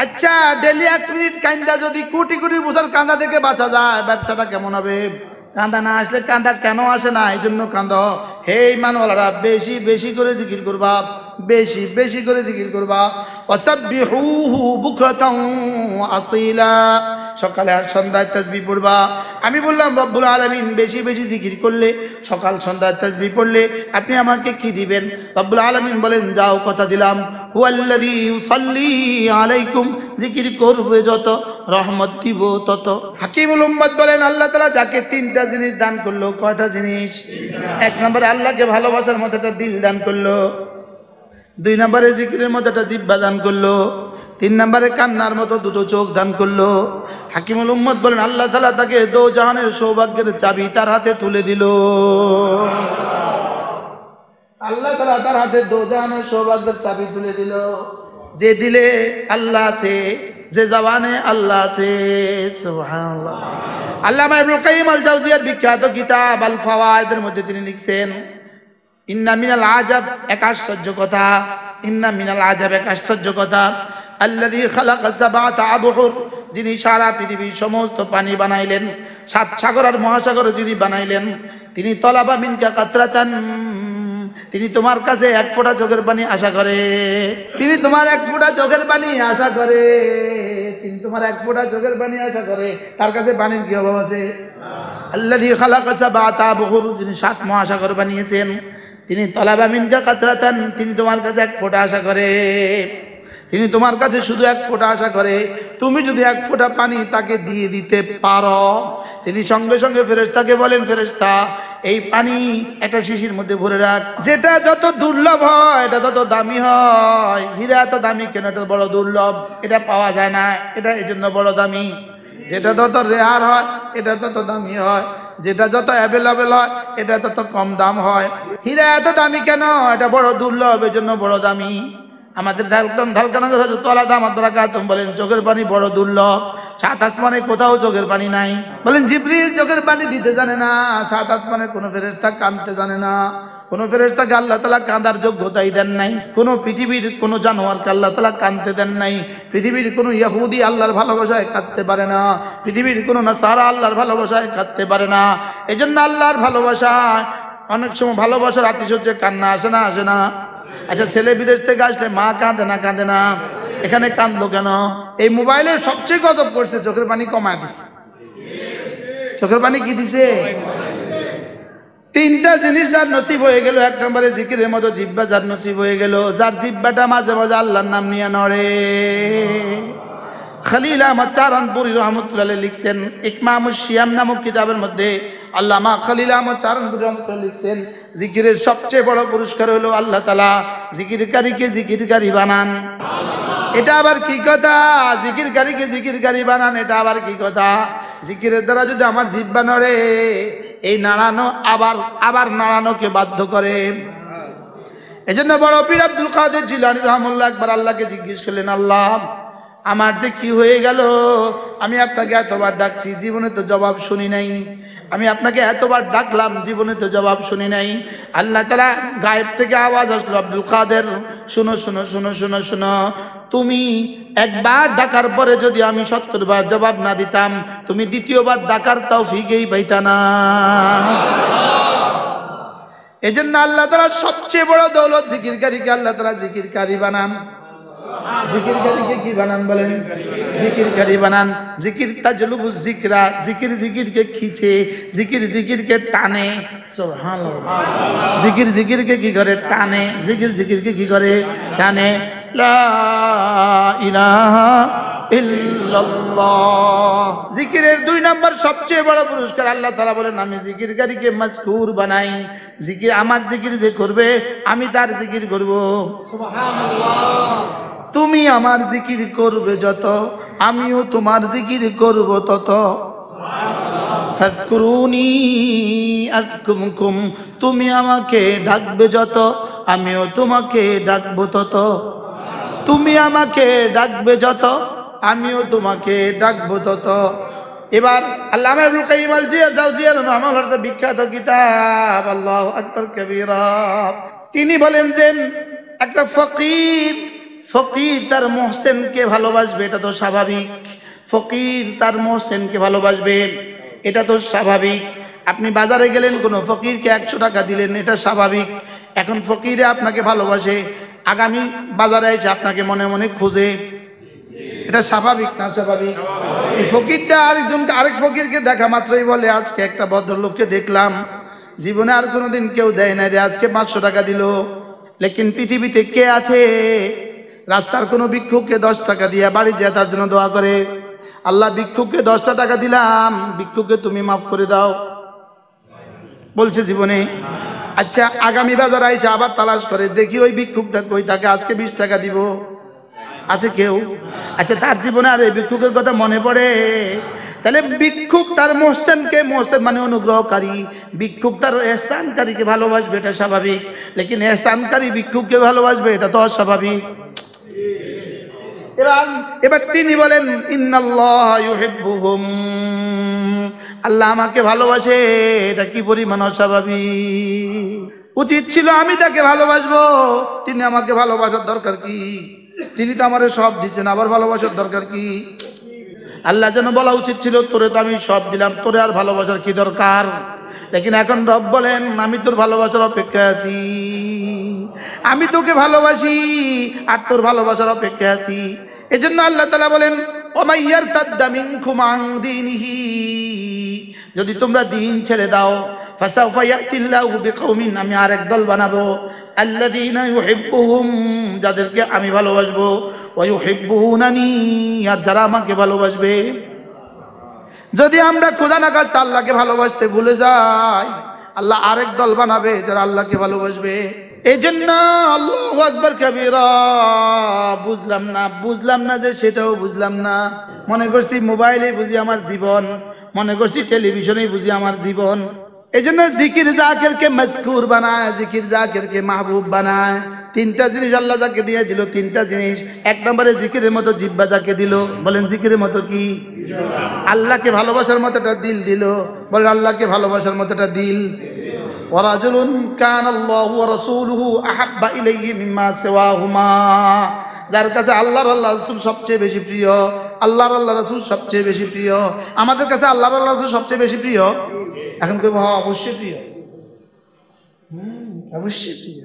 আচ্ছা, daily 1 minute কান্দা যদি কোটি কোটি বছর কান্দা থেকে বাঁচা যায়, ব্যবসাটা কেমন হবে? কান্দা না আসলে কান্দা কেন আসে না, এই জন্য কান্দ। হে ইমানওয়ালারা, বেশি বেশি করে জিকির করবা, বেশি বেশি করে জিকির করবা। ওয়াসাব্বিহুহু বুকরাতাও আসীলা, সকালে আর সন্ধ্যায় তাসবিহ পড়বা। আমি বললাম রব্বুল আলামিন বেশি বেশি জিকির করলে, সকাল সন্ধ্যায় তাসবিহ পড়লে আপনি আমাকে কি দিবেন? রব্বুল আলামিন বলেন, যাও কথা দিলাম, হুয়াল্লাযী ইউসাল্লি আলাইকুম, জিকির করবে যত রহমত দিব তত। হাকিমুল উম্মত বলেন, আল্লাহ তাআলা যাকে 3টা জিনিস দান করলো, কয়টা জিনিস? 1 নম্বরে আল্লাহকে ভালোবাসার মতো একটা দিল দান করলো, 2 নম্বরে জিকিরের মতো একটা জিহ্বা দান করলো, 3 নম্বরে কান্নার মতো 2টো চোখ দান করলো। হাকিমুল উম্মত বলেন, আল্লাহ তাআলা তাকে দো জাহানের সৌভাগ্যের চাবি তার হাতে তুলে দিল। আল্লাহ তাআলা তার হাতে দো জাহানের সৌভাগ্যের চাবি তুলে দিল। যে দিলে আল্লাহ আছে, যে জবানে আল্লাহ আছে। সুবহানাল্লাহ। আল্লামা ইবনুল কাইয়িম আল জাওজিয়ার বিখ্যাত কিতাব আল ফাওয়ায়েদের মধ্যে তিনি লিখছেন, ইন্না মিনাল আজাব, এক আশ্চর্য কথা, ইন্না মিনাল আজাব, এক আশ্চর্য কথা, আল্লাযী খালাকা সাবআতা আবহুর, যিনি সারা পৃথিবীর সমস্ত পানি বানাইলেন, 7 সাগর আর মহাসাগর যিনি বানাইলেন, তিনি তলাবা মিনকা কাতরাতান, তিনি তোমার কাছে 1 ফোঁটা চোখের পানি আশা করে। তিনি তোমার 1 ফোঁটা চোখের পানি আশা করে। তিনি তোমার 1 ফোঁটা চোখের পানি আশা করে। তার কাছে পানির কি অভাব আছে? আল্লাযী খালাকা সাবআতা আবহুর, যিনি 7 মহাসাগর বানিয়েছেন, তিনি তলাবা মিনকা কাতরাতান, তিনি তোমার কাছে 1 ফোঁটা আশা করে। তিনি তোমার কাছে শুধু 1 ফোঁটা আশা করে। তুমি যদি 1 ফোঁটা পানি তাকে দিয়ে দিতে পারো, তিনি সঙ্গে সঙ্গে ফেরেশতাকে বলেন, ফেরেশতা এই পানি একটা শিশির মধ্যে ভরে রাখ। যেটা যত দুর্লভ হয় এটা তত দামি হয়। হীরা এত দামি কেন? এটা বড় দুর্লভ, এটা পাওয়া যায় না, এটা এই জন্য বড় দামি। যেটা যত রেয়ার হয় এটা তত দামি হয়, যেটা যত অ্যাভেলেবেল হয় এটা তত কম দাম হয়। হীরা এত দামি কেন? এটা বড় দুর্লভ, এই জন্য বড় দামি। আমাদের ঢালকানগর হযরত আলাদা মাদ্রাকাতুম বলেন, চোখের পানি বড় দুর্লভ। 7 আসমানে কোথাও চোখের পানি নাই। বলেন জিবরিল চোখের পানি দিতে জানে না, 7 আসমানে কোনো ফেরেশতা কাঁদতে জানে না, কোনো ফেরেশতাকে আল্লাহ তাআলা কাঁদার যোগ্যতাই দেন নাই, কোনো পৃথিবীর কোনো জানোয়ারকে আল্লাহ তাআলা কাঁদতে দেন নাই, পৃথিবীর কোনো ইহুদি আল্লাহর ভালোবাসায় কাঁদতে পারে না, পৃথিবীর কোনো নাসারা আল্লাহর ভালোবাসায় কাঁদতে পারে না। এজন্য আল্লাহর ভালোবাসায় অনেক সময় ভালোবাসার আতিশয্যে কান্না আসে না, আসে না? আচ্ছা, ছেলে বিদেশ থেকে আসলে মা কাঁদে না, কাঁদে না? এখানে কাঁদলো কেন? এই মোবাইলের সবচেয়ে গজব করছে, চোখের পানি কমায় দিছে। চোখের পানি কি দিছে? 3টা জিনিস যার নসিব হয়ে গেল। 1 নম্বরে জিকিরের মতো জিহ্বা যার নসিব হয়ে গেল, যার জিহ্বাটা মাঝে মাঝে আল্লাহর নাম নিয়ে নড়ে। খলিল আহমদ চারণপুরী রহমতুল্লাহ আলাইহি লিখছেন, ইকমামুশ শিয়াম নামক কিতাবের মধ্যে আল্লামা খলিল আহমদ চারণপুরী রহমতুল্লাহ লিখছেন, জিকিরের সবচেয়ে বড় পুরস্কার হলো আল্লাহ তাআলা জিকিরকারীকে জিকিরকারী বানান। এটা আবার কি কথা? জিকিরকারীকে জিকিরকারী বানান, এটা আবার কি কথা? জিকিরের দ্বারা যদি আমার জিহ্বা নড়ে, এই নাড়ানো আবার আবার নাড়ানোকে বাধ্য করে। এজন্য বড় পীর আব্দুল কাদের জিলানী রাহমাতুল্লাহ একবার আল্লাহকে জিজ্ঞেস করলেন, আল্লাহ আমার যে কি হয়ে গেল, আমি আপনাকে এতবার ডাকছি, জীবনে তো জবাব শুনি নাই। আমি আপনাকে এতবার ডাকলাম, জীবনে তো জবাব শুনি নাই। আল্লাহ তাআলা গায়েব থেকে আওয়াজ আসলো, আব্দুল কাদের শুনো শুনো শুনো শুনো শুনো, তুমি একবার ডাকার পরে যদি আমি 70 বার জবাব না দিতাম, তুমি দ্বিতীয়বার ডাকার তৌফিকই পাইতা না। এজন্য আল্লাহ তাআলা সবচেয়ে বড় দৌলত জিকিরকারীকে আল্লাহ তাআলা জিকিরকারী বানান। জিকিরকারীকে কি বানান বলেন? জিকিরকারী বানান। জিকির তাজলুবুজ জিকরা, জিকির জিকিরকে খিচে, জিকির জিকিরকে টানে। সুবহানাল্লাহ। জিকির জিকিরকে কি করে? টানে। জিকির জিকিরকে কি করে? টানে। লা ইলাহা ইল্লাল্লাহ। জিকিরের 2 নম্বর সবচেয়ে বড় পুরস্কার, আল্লাহ তাআলা বলেন, আমি জিকিরকারীকে মাযকুর বানাই। জিকির, আমার জিকির যে করবে আমি তার জিকির করব। সুবহানাল্লাহ। তুমি আমার জিকির করবে যত, আমিও তোমার জিকির করব তত। ফাযকুরুনি আযকুরকুম, তুমি আমাকে ডাকবে যত, আমিও তোমাকে ডাকবো তত। তুমি আমাকে ডাকবে যত, আমিও তোমাকে ডাকবো তত। এবার আল্লামা ইবনুল কাইয়িম আল জাওজিয়্যিহ রাহিমাহুল্লাহর বিখ্যাত কিতাব আল্লাহু আকবার কবীরা, তিনি বলেন যে একটা ফকির ফকির তার মোহসেনকে ভালোবাসবে, এটা তো স্বাভাবিক। ফকির তার মোহসেনকে ভালোবাসবে, এটা তো স্বাভাবিক। আপনি বাজারে গেলেন, কোনো ফকিরকে 100 টাকা দিলেন, এটা স্বাভাবিক। এখন ফকিরে আপনাকে ভালোবাসে, আগামী বাজারে এসে আপনাকে মনে মনে খোঁজে, এটা স্বাভাবিক না স্বাভাবিক? এই ফকিরটা আরেক ফকিরকে দেখা মাত্রই বলে, আজকে একটা ভদ্রলোককে দেখলাম, জীবনে আর কোনোদিন কেউ দেয় না রে, আজকে 500 টাকা দিল। লেকিন পৃথিবীতে কে আছে রাস্তার কোনো ভিক্ষুককে 10 টাকা দিয়ে বাড়ি যায় তার জন্য দোয়া করে, আল্লাহ ভিক্ষুককে 10টা টাকা দিলাম, ভিক্ষুককে তুমি মাফ করে দাও, বলছে জীবনে? আচ্ছা, আগামী বাজার আইসা আবার তালাশ করে, দেখি ওই ভিক্ষুকটা কই, তাকে আজকে 20 টাকা দিব, আছে কেউ? আচ্ছা, তার জীবনে আর এই ভিক্ষুকের কথা মনে পড়ে? তাহলে ভিক্ষুক তার মোহসেনকে, মোহসেন মানে অনুগ্রহকারী, ভিক্ষুক তার এহসানকারীকে ভালোবাসবে, এটা স্বাভাবিক। লেকিন এহসানকারী ভিক্ষুককে ভালোবাসবে, এটা তো অস্বাভাবিক। এবার তিনি বলেন, ইন্নাল্লাহ ইউহিব্বুহুম, আল্লাহ আমাকে ভালোবাসে, এটা কি পরিমাণ অস্বাভাবিক। উচিত ছিল আমি তাকে ভালোবাসবো, তিনি আমাকে ভালোবাসার দরকার কি? তিনি তো আমারে সব দিচ্ছেন, আবার ভালোবাসার দরকার কি? আল্লাহ যেন বলা উচিত ছিল, তোরে তো আমি সব দিলাম, তোরে আর ভালোবাসার কি দরকার? লেকিন এখন রব বলেন, আমি তোর ভালোবাসার অপেক্ষা আছি, আমি তোকে ভালোবাসি আর তোর ভালোবাসার অপেক্ষা আছি। এজন্য আল্লাহ তাআলা বলেন, ওমাই ইয়ারতাদ্দা মিনকুম আন দীনিহি, যদি তোমরা দিন ছেড়ে দাও, ফাসাউফা ইয়াতিল্লাহু বিকওমিন, আমি আরেক দল বানাবো, আল্লাযীনা ইউহিব্বুহুম, যাদেরকে আমি ভালোবাসবো, ওয়া ইউহিব্বুনানি, আর যারা আমাকে ভালোবাসবে। যদি আমরা খোদা না কাস্তা আল্লাহকে ভালোবাসতে ভুলে যাই, আল্লাহ আরেক দল বানাবে যারা আল্লাহকে ভালোবাসবে। এই জন্য আল্লাহু আকবার কাবীরা, বুঝলাম না যে সেটাও বুঝলাম না, মনে করছি মোবাইলে বুঝি আমার জীবন, মনে করছি টেলিভিশনেই বুঝি আমার জীবন। এই জন্য জিকির জাকিরকে মজকুর বানায়, জিকির জাকিরকে মাহবুব বানায়। 3টা জিনিস আল্লাহ যাকে দিয়ে দিল, 3টা জিনিস। 1 নম্বরে জিকিরের মতো জিহ্বা যাকে দিল, বলেন জিকিরের মতো কি? আল্লাহকে ভালোবাসার মতো একটা দিল দিল, বলেন আল্লাহকে ভালোবাসার মতো একটা দিল। ওয়ারাজুলুন কানাল্লাহু ওয়া রাসূলুহু আহাব্বা ইলাইহি মিম্মা সিওয়াহুমা, যার কাছে আল্লাহর রাসূল সবচেয়ে বেশি প্রিয়, আল্লাহর রাসূল সবচেয়ে বেশি প্রিয়। আমাদের কাছে আল্লাহর রাসূল সবচেয়ে বেশি প্রিয়। এখন কেউ অবশ্যই প্রিয়, অবশ্যই প্রিয়।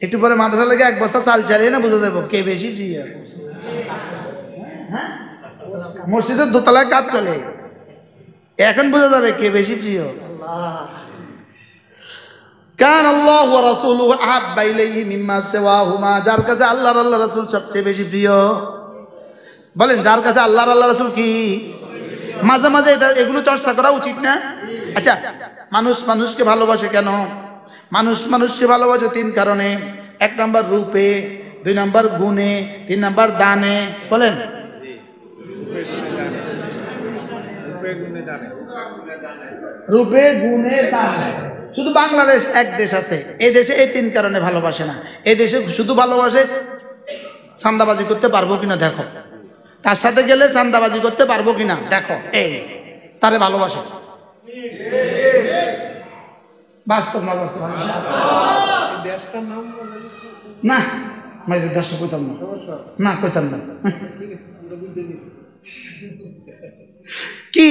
একটু পরে মাদ্রাসা লেগে 1 বস্তা চাল চালিয়ে না বুঝে দেবো কে বেশি প্রিয়। মসজিদের দোতলায় কাজ চলে, এখন বোঝা যাবে কে বেশি প্রিয়। কান আল্লাহু ওয়া রাসূলুহু আহাব্বা ইলাইহি মিম্মা সিওয়াহুমা, যার কাছে আল্লাহর রাসূল সবচেয়ে বেশি প্রিয়। বলেন যার কাছে আল্লাহর রাসূল কি? মাঝে মাঝে এগুলো চর্চা করা উচিত না? আচ্ছা, মানুষকে ভালোবাসে কেন? মানুষকে ভালোবাসে 3 কারণে। 1 নম্বর রূপে, 2 নম্বর গুণে, 3 নম্বর দানে। বলেন রূপে, গুণে, দানে। শুধু বাংলাদেশ এক দেশ আছে, এই দেশে এই 3 কারণে ভালোবাসে না। এই দেশে শুধু ভালোবাসে চাঁদাবাজি করতে পারবো কিনা দেখো, তার সাথে গেলে চাঁদাবাজি করতে পারবো কিনা দেখো, এই তারে ভালোবাসে। বাস্তব না, বাস্তব না, দেশটা কইতাম না, কইতাম না। কি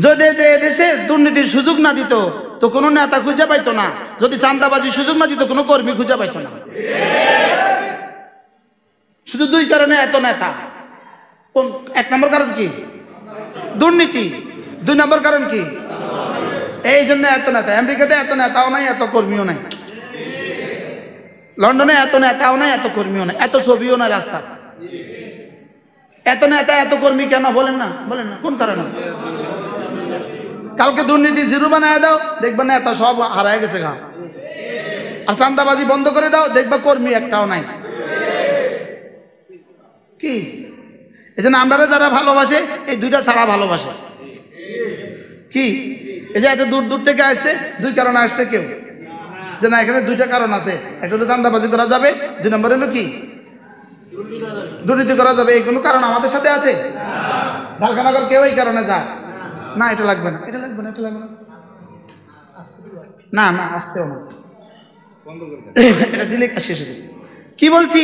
যদি দেশে দুর্নীতির সুযোগ না দিত তো কোনো নেতা খুঁজে পাইতো না, যদি চাঁদাবাজির সুযোগ না দিত কোনো কর্মী খুঁজে পাইতো না। শুধু 2 কারণে এত নেতা। 1 নম্বর কারণ কি? দুর্নীতি। 2 নম্বর কারণ কি? এই জন্য এত নেতা। আমেরিকাতে এত নেতাও নাই, এত কর্মীও নাই। লন্ডনে এত নেতাও নাই, এত কর্মীও নাই, এত ছবিও নাই রাস্তা। এত নেতা এত কর্মী কেন বলেন না, বলেন না কোন কারণে? কালকে দুর্নীতি জিরো বানায় দাও, দেখবা নেতা সব হারায় গেছে গা। আর চাঁদাবাজি বন্ধ করে দাও, দেখবা কর্মী একটাও নাই। কি এই জন্য আমরা যারা ভালোবাসে এই 2টা ছাড়া ভালোবাসে। কি এই যে এত দূর দূর থেকে আসছে, 2 কারণে আসছে কেউ যে না এখানে 2টা কারণ আছে। একটা হলো চাঁদাবাজি করা যাবে, 2 নম্বর হলো কি দুর্নীতি করা যাবে। এই কোনো কারণ আমাদের সাথে আছে? ঢালখানগর কেউ এই কারণে যায় না, এটা লাগবে না, এটা লাগবে না, এটা লাগবে না, না আসতেও না, এটা দিলে কাজ শেষ হয়ে যাবে। কি বলছি?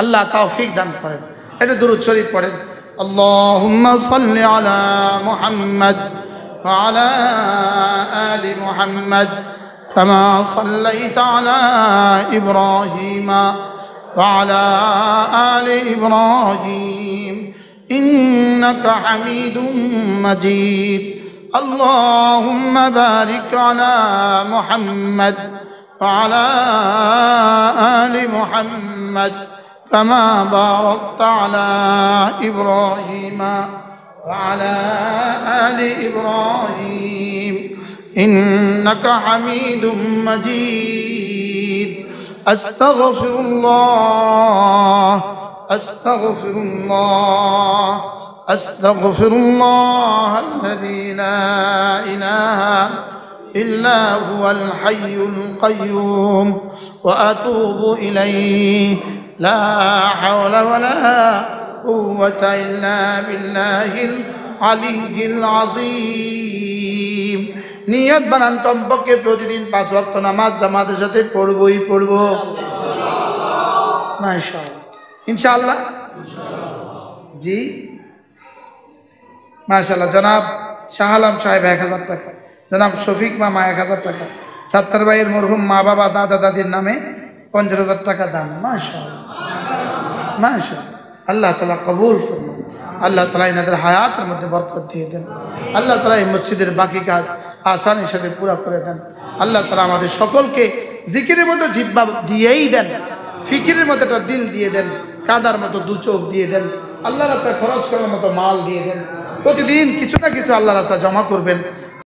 আল্লাহ তৌফিক দান করেন। এটা দুরূদ শরীফ পড়েন। আল্লাহুম্মা সাল্লি আলা মুহাম্মাদ ওয়া আলা আলি মুহাম্মাদ কামা সাল্লাইতা আলা ইব্রাহিমা ওয়া আলা আলি ইব্রাহিম ইন্নাকা হামিদুম মাজিদ। আল্লাহুম্মা বারিক আলা মুহাম্মাদ ওয়া আলা আলি মুহাম্মাদ كما باركت على إبراهيم وعلى آل إبراهيم إنك حميد مجيد. أستغفر الله أستغفر الله أستغفر الله الذي لا إله إلا هو الحي القيوم وأتوب إليه لا حول ولا قوة إلا بالله العلي العظيم. নিয়ত বানান কমপক্ষে প্রতিদিন 5 ওয়াক্ত নামাজ জামাতের সাথে পড়বই পড়ব মাশাআল্লাহ ইনশাআল্লাহ। জি মাশাআল্লাহ। জনাব শাহ আলম সাহেব 1000 টাকা, জনাব শফিক মামা 1000 টাকা, সাত্তার ভাইয়ের মরহুম মা বাবা দাদা দাদির নামে 50,000 টাকা দান। মাশাআল্লাহ মাশাআল্লাহ। আল্লাহ তাআলা কবুল ফরমান। আল্লাহ তাআলা এনাদের হায়াতের মধ্যে বরকত দিয়ে দেন। আল্লাহ তাআলা এই মসজিদের বাকি কাজ আসানির সাথে পুরা করে দেন। আল্লাহ তাআলা আমাদের সকলকে জিকিরের মতো জিহ্বা দিয়েই দেন, ফিকিরের মতো একটা দিল দিয়ে দেন, কাদার মতো 2 চোখ দিয়ে দেন, আল্লাহ রাস্তায় খরচ করার মতো মাল দিয়ে দেন। প্রতিদিন কিছু না কিছু আল্লাহ রাস্তায় জমা করবেন।